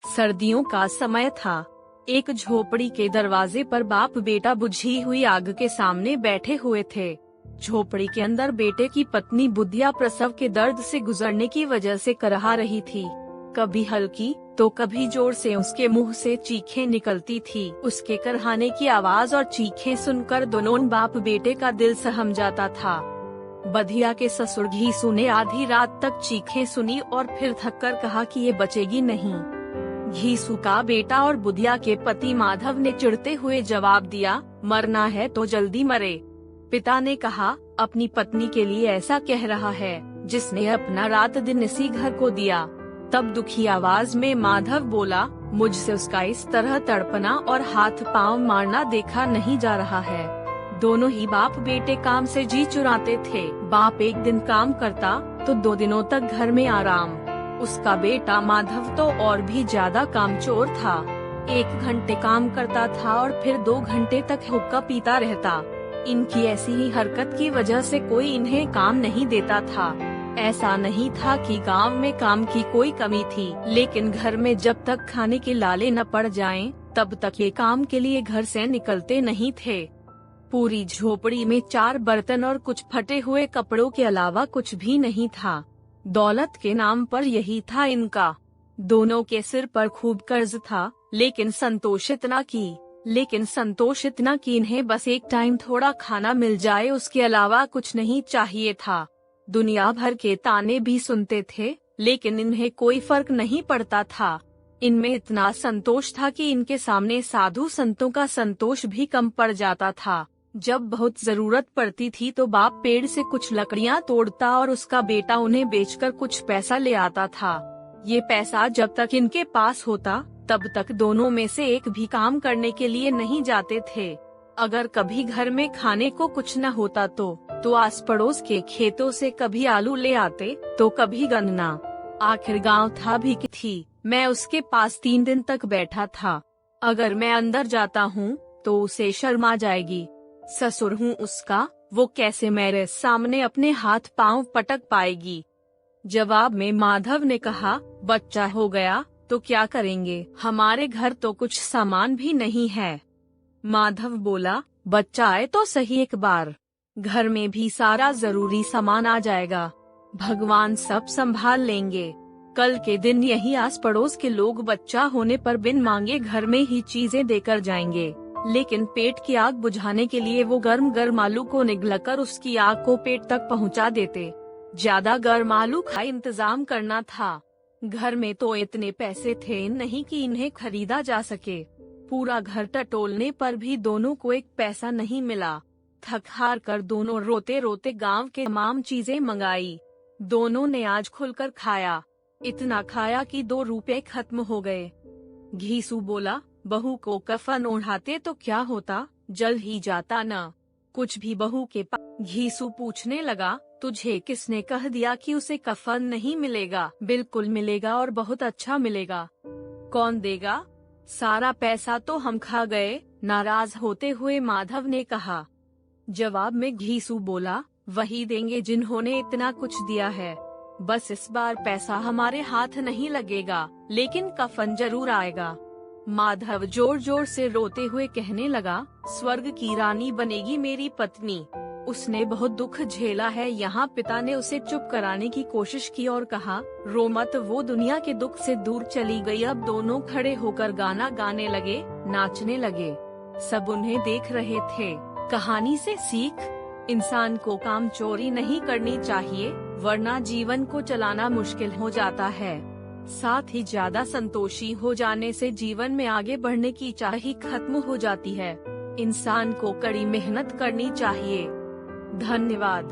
सर्दियों का समय था। एक झोपड़ी के दरवाजे पर बाप बेटा बुझी हुई आग के सामने बैठे हुए थे। झोपड़ी के अंदर बेटे की पत्नी बुधिया प्रसव के दर्द से गुजरने की वजह से करहा रही थी। कभी हल्की तो कभी जोर से उसके मुंह से चीखें निकलती थी। उसके करहाने की आवाज और चीखें सुनकर दोनों बाप बेटे का दिल सहम जाता था। बधिया के ससुर घीसू ने आधी रात तक चीखें सुनी और फिर थककर कहा कि ये बचेगी नहीं। घीसू का बेटा और बुधिया के पति माधव ने चिढ़ते हुए जवाब दिया, मरना है तो जल्दी मरे। पिता ने कहा, अपनी पत्नी के लिए ऐसा कह रहा है जिसने अपना रात दिन इसी घर को दिया। तब दुखी आवाज में माधव बोला, मुझसे उसका इस तरह तड़पना और हाथ पांव मारना देखा नहीं जा रहा है। दोनों ही बाप बेटे काम से जी चुराते थे। बाप एक दिन काम करता तो 2 दिनों तक घर में आराम। उसका बेटा माधव तो और भी ज्यादा कामचोर था। 1 घंटे काम करता था और फिर 2 घंटे तक हुक्का पीता रहता। इनकी ऐसी ही हरकत की वजह से कोई इन्हें काम नहीं देता था। ऐसा नहीं था कि गांव में काम की कोई कमी थी, लेकिन घर में जब तक खाने के लाले न पड़ जाएं, तब तक ये काम के लिए घर से निकलते नहीं थे। पूरी झोपड़ी में 4 बर्तन और कुछ फटे हुए कपड़ों के अलावा कुछ भी नहीं था। दौलत के नाम पर यही था इनका। दोनों के सिर पर खूब कर्ज था, लेकिन संतोष इतना कि इन्हें बस एक टाइम थोड़ा खाना मिल जाए, उसके अलावा कुछ नहीं चाहिए था। दुनिया भर के ताने भी सुनते थे, लेकिन इन्हें कोई फर्क नहीं पड़ता था। इनमें इतना संतोष था कि इनके सामने साधु संतों का संतोष भी कम पड़ जाता था। जब बहुत जरूरत पड़ती थी तो बाप पेड़ से कुछ लकड़ियां तोड़ता और उसका बेटा उन्हें बेचकर कुछ पैसा ले आता था। ये पैसा जब तक इनके पास होता तब तक दोनों में से एक भी काम करने के लिए नहीं जाते थे। अगर कभी घर में खाने को कुछ न होता तो आस पड़ोस के खेतों से कभी आलू ले आते तो कभी गन्ना। आखिर गांव था भी कि थी। मैं उसके पास 3 दिन तक बैठा था। अगर मैं अंदर जाता हूँ तो उसे शर्म आ जाएगी। ससुर हूँ उसका, वो कैसे मेरे सामने अपने हाथ पांव पटक पाएगी। जवाब में माधव ने कहा, बच्चा हो गया तो क्या करेंगे, हमारे घर तो कुछ सामान भी नहीं है। माधव बोला, बच्चा आए तो सही एक बार, घर में भी सारा जरूरी सामान आ जाएगा, भगवान सब संभाल लेंगे। कल के दिन यही आस पड़ोस के लोग बच्चा होने पर बिन मांगे घर में ही चीजें देकर जाएंगे, लेकिन पेट की आग बुझाने के लिए वो गर्म गर्म आलू को निगलकर उसकी आग को पेट तक पहुंचा देते। ज्यादा गर्म आलू का इंतजाम करना था। घर में तो इतने पैसे थे नहीं कि इन्हें खरीदा जा सके। पूरा घर टटोलने पर भी दोनों को एक पैसा नहीं मिला। थक हार कर दोनों रोते रोते गांव के तमाम चीजें मंगाई। दोनों ने आज खुलकर खाया। इतना खाया कि 2 रुपए खत्म हो गए। घीसू बोला, बहू को कफन ओढ़ाते तो क्या होता, जल ही जाता ना। कुछ भी बहू के पास। घीसू पूछने लगा, तुझे किसने कह दिया कि उसे कफन नहीं मिलेगा? बिल्कुल मिलेगा और बहुत अच्छा मिलेगा। कौन देगा? सारा पैसा तो हम खा गए, नाराज होते हुए माधव ने कहा। जवाब में घीसू बोला, वही देंगे जिन्होंने इतना कुछ दिया है। बस इस बार पैसा हमारे हाथ नहीं लगेगा, लेकिन कफन जरूर आएगा। माधव जोर जोर से रोते हुए कहने लगा, स्वर्ग की रानी बनेगी मेरी पत्नी। उसने बहुत दुख झेला है। यहाँ पिता ने उसे चुप कराने की कोशिश की और कहा, रो मत, वो दुनिया के दुख से दूर चली गई। अब दोनों खड़े होकर गाना गाने लगे, नाचने लगे। सब उन्हें देख रहे थे। कहानी से सीख, इंसान को काम चोरी नहीं करनी चाहिए, वरना जीवन को चलाना मुश्किल हो जाता है। साथ ही ज्यादा संतोषी हो जाने से जीवन में आगे बढ़ने की चाह ही खत्म हो जाती है। इंसान को कड़ी मेहनत करनी चाहिए। धन्यवाद।